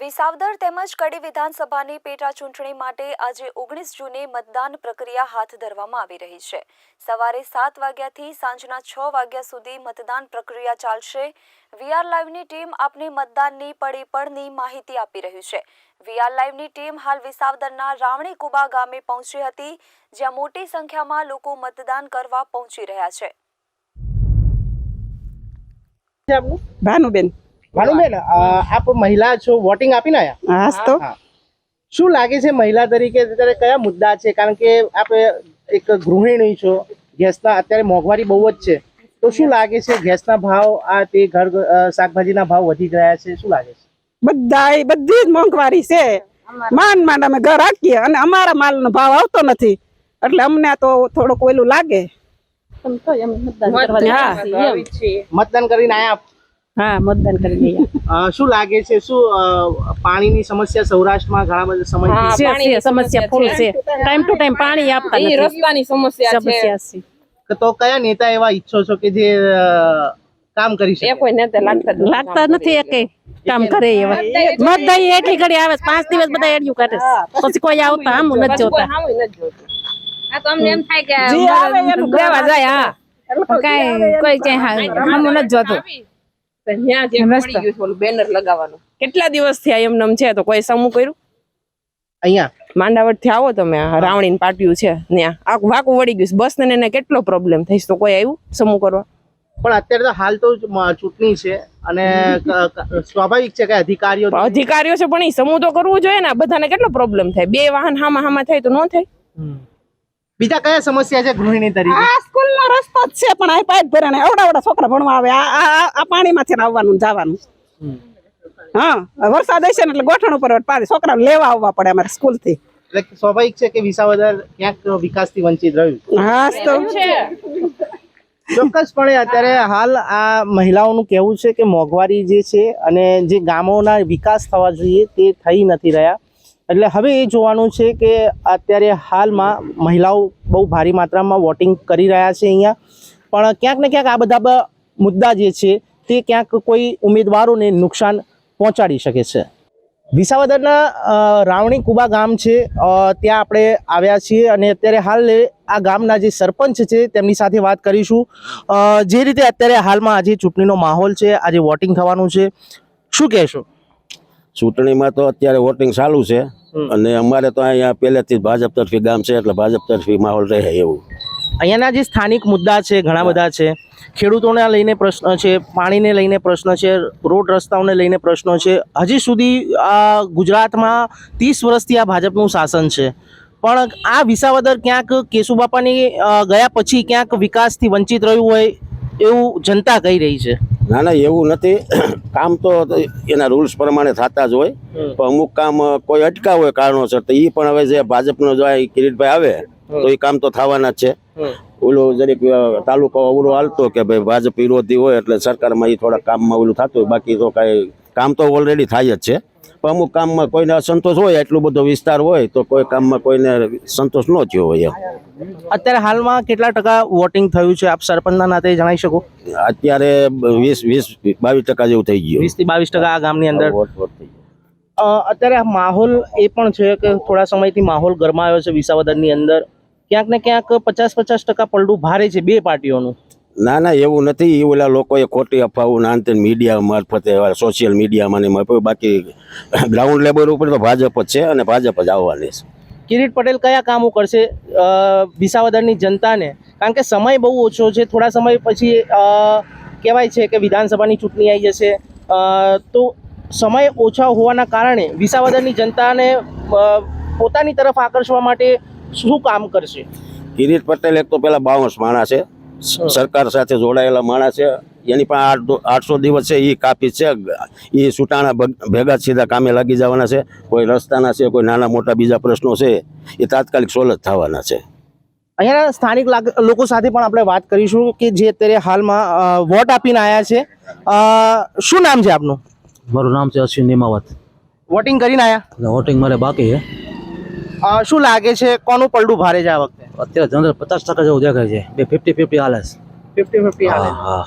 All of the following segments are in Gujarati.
વિસાવદર તેમજ કડી વિધાનસભાની પેટા ચૂંટણી માટે આજે 19 જૂને મતદાન પ્રક્રિયા હાથ ધરવામાં આવી રહી છે। સવારે 7 વાગ્યાથી સાંજના 6 વાગ્યા સુધી મતદાન પ્રક્રિયા ચાલશે। વીઆર લાઈવની ટીમ આપને મતદાનની પડી પળની માહિતી આપી રહી છે। વીઆર લાઈવની ટીમ હાલ વિસાવદરના રાવણી કુબા ગામે પહોંચી હતી, જ્યાં મોટી સંખ્યામાં લોકો મતદાન કરવા પહોંચી રહ્યા છે। ભાનુબેન ભાનુબેન, આપ મહિલા છો, વોટિંગ આપીને આયા? હાસ તો શું લાગે છે મહિલા તરીકે અત્યારે કયા મુદ્દા છે? કારણ કે આપ એક ગૃહિણી છો, ગેસના અત્યારે મોંઘવારી બહુ જ છે, તો શું લાગે છે ગેસના ભાવ આ તે ઘર શાકભાજીના ભાવ વધી ગયા છે, શું લાગે છે? બધી જ મોંઘવારી છે। માંડ અમે ઘર રાખીએ અને અમારા માલનો ભાવ આવતો નથી, એટલે અમને તો થોડુંક ઓલું લાગે। મતદાન કરીને આયા? હા, મતદાન કરી લઈએ। શું લાગે છે, શું પાણીની સમસ્યા સૌરાષ્ટ્રમાં ઘણા બધા સમય સમસ્યા ફૂલ છે। ટાઈમ ટુ ટાઈમ પાણી આપતા નથી, રસ્તાની સમસ્યા છે। તો કયા નેતા એવા ઈચ્છો છો કે જે કામ કરી શકે? કોઈ નેતા લાગતા નથી એકે કામ કરે એવા। મતદાન એટલી ઘડી આવે, 5 દિવસ બધા એડિયું કાઢે, પછી કોઈ આવતા આમ નથી જોતા। આ તો અમને એમ થાય કે જે આવે એનું દેવા જાય। હા, કાઈ કોઈ ક્યાંય હમ નથી જોતું। ત્યાં જે પડી ગયું છે ઓલું બેનર લગાવવાનું, કેટલા દિવસ થયા એમનેમ છે, તો કોઈ સમૂહ કર્યું? અહીંયા માંડાવડ થી આવો તમે, રાવણી પાટિયું છે ત્યાં આખું વાકું વળી ગયું, બસ ને એને કેટલો પ્રોબ્લેમ થઈશ, તો કોઈ આવ્યું સમૂહ કરવા? પણ અત્યારે તો હાલ તો ચૂંટણી છે અને સ્વાભાવિક છે કે અધિકારીઓ છે, પણ એ સમૂહ તો કરવું જોઈએ ને। બધાને કેટલો પ્રોબ્લેમ થાય, 2 વાહન હામાં થાય તો ન થાય? બીજા કયા સમસ્યા છે ગૃહિણી તરીકે? આ સ્કૂલનો રસ્તો જ છે, પણ આ પાઇપ ભરાને એવડા છોકરા ભણવા આવે, આ પાણીમાંથી આવવાનું જવાનું। હા, વરસાદ હશે ને એટલે ગોઠણ ઉપર પાણી છોકરાને લેવા આવવા પડે અમારે સ્કૂલ થી। એટલે સ્વાભાવિક છે કે વિસાવદર ક્યાંક વિકાસથી વંચિત રહ્યું। હા તો ચોક્કસપણે અત્યારે હાલ આ મહિલાઓનું કહેવું છે કે મોંઘવારી જે છે અને જે ગામોના વિકાસ થવા જોઈએ તે થઈ નથી રહ્યા। એટલે હવે એ જોવાનું છે કે અત્યારે હાલમાં મહિલાઓ બહુ ભારી માત્રામાં વોટિંગ કરી રહ્યા છે અહીંયા, પણ ક્યાંક ને ક્યાંક આ બધા મુદ્દા જે છે તે ક્યાંક કોઈ ઉમેદવારોને નુકસાન પહોંચાડી શકે છે। વિસાવદરના રાવણી કુબા ગામ છે, ત્યાં આપણે આવ્યા છીએ અને અત્યારે હાલ આ ગામના જે સરપંચ છે તેમની સાથે વાત કરીશું। જે રીતે અત્યારે હાલમાં આજે ચૂંટણીનો માહોલ છે, આજે વોટિંગ થવાનું છે, શું કહેશો? ચૂંટણીમાં તો અત્યારે વોટિંગ ચાલુ છે અને અમારે તો અહીંયા પહેલેથી ભાજપ તરફી ગામ છે, એટલે ભાજપ તરફી માહોલ રહે એવું। અહીંયાના જે સ્થાનિક મુદ્દા છે ઘણા બધા છે, ખેડૂતોને લઈને પ્રશ્ન છે, પાણીને લઈને પ્રશ્ન છે, રોડ રસ્તાઓને લઈને પ્રશ્નો છે। હજી સુધી ગુજરાતમાં 30 વર્ષથી આ ભાજપનું શાસન છે, પણ આ વિસાવદર ક્યાંક કેશુબાપાની ગયા પછી ક્યાંક વિકાસથી વંચિત રહ્યું હોય એવું જનતા કહી રહી છે। ના એવું નથી, કામ તો એના રૂલ્સ પ્રમાણે થતા જ હોય, પણ અમુક કામ કોઈ અટકા હોય કારણોસર, તો એ પણ હવે જે ભાજપનો જો કિરીટભાઈ આવે તો એ કામ તો થવાના જ છે। ઓલું જરીક તાલુકો ઓલું હાલતો કે ભાઈ ભાજપ વિરોધી હોય એટલે સરકારમાં એ થોડા કામમાં ઓલું થતું હોય, બાકી તો કાંઈ કામ તો ઓલરેડી થાય જ છે। પણ અમુક કામમાં કોઈને અસંતોષ હોય, એટલો બધો વિસ્તાર હોય તો કોઈ કામમાં કોઈને સંતોષ ન થયો હોય એમ। અત્યારે હાલમાં કેટલા ટકા વોટિંગ થયું છે, આપ સરપંચના નાતે જણાવી શકો? અત્યારે 20-22% જેવું થઈ ગયું, 20 થી 22% આ ગામની અંદર વોટ થઈ ગયો। અત્યારે આ માહોલ એ પણ છે કે થોડા સમયથી માહોલ ગરમાયો છે વિસાવદરની અંદર, ક્યાંક ને ક્યાંક 50-50% પલડું ભારે છે બે પાર્ટીઓનું। ના એવું નથી, એ ઓલા લોકોએ ખોટી અફવાઓ નાનતે મીડિયા મારફતે સોશિયલ મીડિયામાં ને, બાકી ગ્રાઉન્ડ લેવલ ઉપર તો ભાજપ જ છે અને ભાજપ જ આવવાની છે। કિરીટ પટેલ કયા કામો કરશે વિસાવદરની જનતાને? કારણ કે સમય બહુ ઓછો છે, થોડા સમય પછી કહેવાય છે કે વિધાનસભાની ચૂંટણી આવી જશે, તો સમય ઓછા હોવાના કારણે વિસાવદરની જનતાને પોતાની તરફ આકર્ષવા માટે શું કામ કરશે? કિરીટ પટેલ એક તો પેલા 52 માણસ છે, સરકાર સાથે જોડાયેલા માણસ છે, એની પણ 800 દિવસ છે એ કાપી છે, એ સુટાણા ભેગા સીધા કામે લાગી જવાના છે। કોઈ રસ્તાના છે, કોઈ નાના મોટા બીજા પ્રશ્નો છે એ તાત્કાલિક સોલ્વ જ થવાના છે। અહીંયાના સ્થાનિક લોકો સાથે પણ આપણે વાત કરીશું કે જે અત્યારે હાલમાં વોટ આપીને આવ્યા છે। શું નામ છે આપનું? મારું નામ છે અશ્વિન નિમાવત। વોટિંગ કરીને આવ્યા? વોટિંગ મારે બાકી છે। શું લાગે છે કોનું પલડું ભારે છે આ વખતે? અત્યારે જનરલ 50% જેવું દેખાય છે, 50-50 હાલે છે। 50-50 હાલે। હા,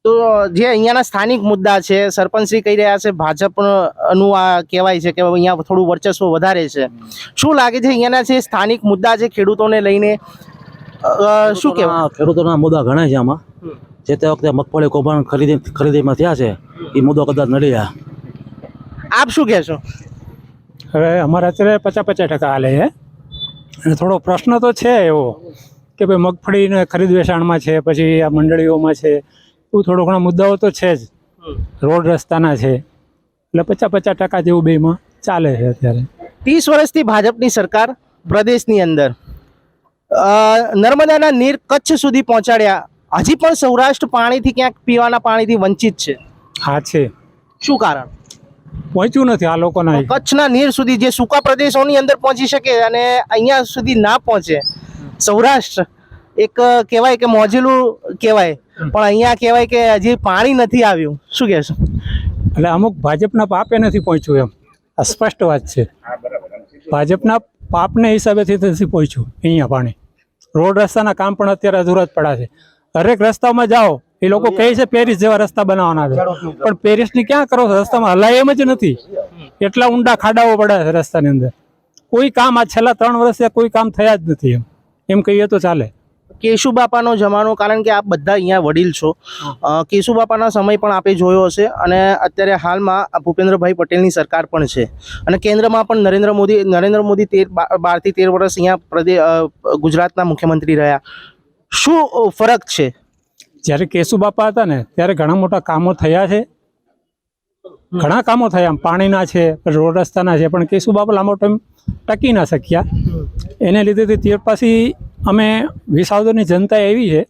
તો જે અહીંયાના સ્થાનિક મુદ્દા છે, સરપંચશ્રી કહી રહ્યા છે ભાજપનું આ કહેવાય છે કે અહીંયા થોડું વર્ચસ્વ વધારે છે, શું લાગે છે અહીંયાના જે સ્થાનિક મુદ્દા છે ખેડૂતોને લઈને શું કહેવાય? ખેડૂતોના મુદ્દા ઘણા છે આમાં. જે તે વખતે મગફળી કૌભાંડ ખરીદીમાં થયા છે એ મુદ્દો કદાચ નડી જાય. આપ શું કહેશો? હવે અમારે અત્યારે 50% હાલે છે અને થોડો પ્રશ્ન તો છે એવો કે ભાઈ મગફળીને ખરીદ વેચાણમાં છે, પછી આ મંડળીઓમાં છે, એવું થોડો ઘણા મુદ્દાઓ તો છે જ. રોડ રસ્તાના છે, એટલે 50% જેવું બેમાં ચાલે છે અત્યારે. 30 વર્ષથી ભાજપની સરકાર પ્રદેશની અંદર નર્મદાના નીર કચ્છ સુધી પહોંચાડ્યા, હજી પણ સૌરાષ્ટ્ર પાણીથી ક્યાંક પીવાના પાણીથી વંચિત છે. હા છે, શું કારણ? પહોંચ્યું નથી આ લોકોના. કચ્છના નીર સુધી જે સૂકા પ્રદેશોની અંદર પહોંચી શકે અને અહીંયા સુધી ના પહોંચે. સૌરાષ્ટ્ર એક કહેવાય કે મોજેલું કહેવાય, પણ અહીંયા કહેવાય કે હજી પાણી નથી આવ્યું. શું કહેશો? એટલે અમુક ભાજપના પાપે નથી પહોંચ્યું એમ, આ સ્પષ્ટ વાત છે. ભાજપના પાપને હિસાબેથી નથી પહોંચ્યું અહીંયા પાણી. રોડ રસ્તાના કામ પણ અત્યારે અધૂરા જ પડ્યા છે. દરેક રસ્તામાં જાઓ એ લોકો કહે છે પેરિસ જેવા રસ્તા બનાવવાના છે, પણ પેરિસની ક્યાં કરો છો? રસ્તામાં હલાય એમ જ નથી. એટલા ઊંડા ખાડાઓ પડ્યા છે રસ્તાની અંદર. કોઈ કામ આ છેલ્લા 3 વર્ષથી કોઈ કામ થયા જ નથી એમ કહીએ તો ચાલે. કેશુબાપાનો જમાનો, કારણ કે આપ બધા અહીંયા વડીલ છો, કેશુબાપાના સમય પણ આપે જોયો હશે અને અત્યારે હાલમાં ભૂપેન્દ્રભાઈ પટેલની સરકાર પણ છે અને કેન્દ્રમાં પણ નરેન્દ્ર મોદી 12 થી 13 વર્ષ અહીંયા ગુજરાતના મુખ્યમંત્રી રહ્યા. શું ફરક છે? જ્યારે કેશુબાપા હતા ને ત્યારે ઘણા મોટા કામો થયા છે, ઘણા કામો થયા, પાણીના છે, રોડ રસ્તાના છે, પણ કેશુબાપા લાંબો ટાઈમ ટકી ના શક્યા. એને લીધે ત્યાર પછી અમે વિસાવદરની જનતા એવી છે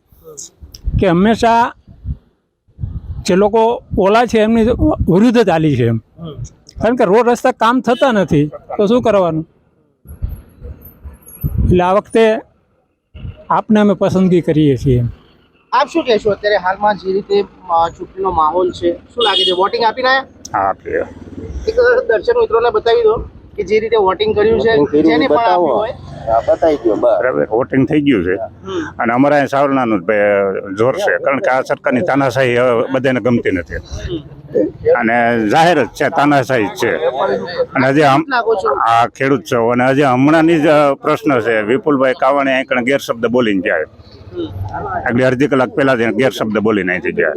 કે હંમેશા જે લોકો ઓલા છે એમની વિરુદ્ધ જ ચાલી છે એમ, કારણ કે રોડ રસ્તા કામ થતા નથી તો શું કરવાનું. એટલે આ વખતે આપને અમે પસંદગી કરીએ છીએ. આપ શું કહેશો? અત્યારે હાલમાં જે રીતે ચૂંટણીનો માહોલ છે, શું લાગે છે? વોટિંગ આપીને આવ્યા? હા, આપીએ. એક દર્શક મિત્રોને બતાવી દો કે જે રીતે વોટિંગ કર્યું છે, જેને પણ આપ્યું હોય બતાવી દો. બરાબર, વોટિંગ થઈ ગયું છે અને અમારા અહીં સાવરણાનું જ જોર છે, કારણ કે આ સરકારની તાનાશાહી હવે બધાને ગમતી નથી અને જાહેર જ છે, તાનાશાહી જ છે. અને હજી આ ખેડૂત છો અને હજી હમણાંની જ પ્રશ્ન છે, વિપુલભાઈ કાવાણી અહીં કણ ગેરશબ્દ બોલીને જાય, આગળ અડધી કલાક પહેલા જ ગેરશબ્દ બોલીને અહીંથી જાય.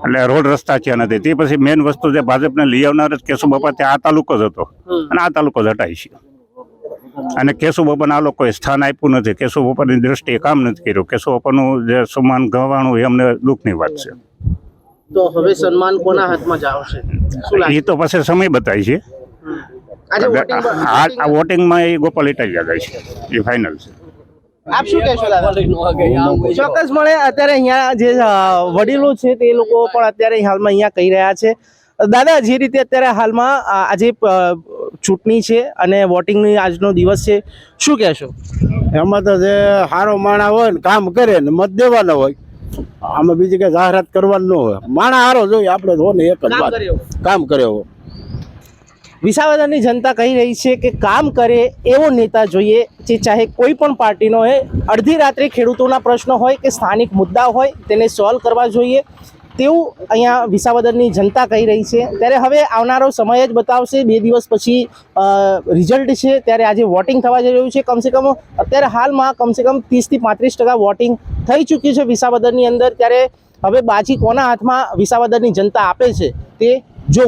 એટલે રોડ રસ્તા છે નથી. તે પછી મેઇન વસ્તુ છે, ભાજપને લઈ આવનાર જ કેશુબાપા ત્યાં આ તાલુકો જ હતો અને આ તાલુકો જ હટાય છે. અને કેશુબાપાને આ લોકોએ સ્થાન આપ્યું નથી, કેશુબાપાની દ્રષ્ટિએ કામ નથી કર્યું. કેશુબાપાનું જે સન્માન ગવાણું એ અમને દુઃખની વાત છે. તો હવે સન્માન કોના હાથમાં જ આવશે? એ તો પછી સમય બતાય છે. આ વોટિંગમાં એ ગોપાલ ઇટાલિયા જાય છે, એ ફાઇનલ છે. આપ શું કહેશો દાદા? ચોક્કસપણે અત્યારે અહીંયા જે વડીલો છે તે લોકો પણ અત્યારે હાલમાં અહીંયા કહી રહ્યા છે. દાદા, જે રીતે અત્યારે હાલમાં આજે ચૂંટણી છે અને વોટિંગની આજનો દિવસ છે, શું કહેશો? એમાં તો જે સારો માણસ હોય ને કામ કરે ને મત દેવાનો હોય, આમાં બીજી કઈ જાહેરાત કરવાનું ન હોય. માણસ સારો જોઈએ આપણે તો ને એક જ વાત, કામ કર્યો. વિસાવદરની જનતા કહી રહી છે કે કામ કરે એવો નેતા જોઈએ, જે ચાહે કોઈ પણ પાર્ટીનો હોય. અડધી રાત્રે ખેડૂતોના પ્રશ્નો હોય કે સ્થાનિક મુદ્દા હોય તેને સોલ્વ કરવા જોઈએ, તેવું અહીંયા વિસાવદરની જનતા કહી રહી છે. ત્યારે હવે આવનારો સમય જ બતાવશે. 2 દિવસ પછી રિઝલ્ટ છે, ત્યારે આજે વોટિંગ થવા જઈ રહ્યું છે. કમસે કમ અત્યારે હાલમાં કમસે કમ 30 થી 35% વોટિંગ થઈ ચૂક્યું છે વિસાવદરની અંદર. ત્યારે હવે બાજી કોના હાથમાં વિસાવદરની જનતા આપે છે તે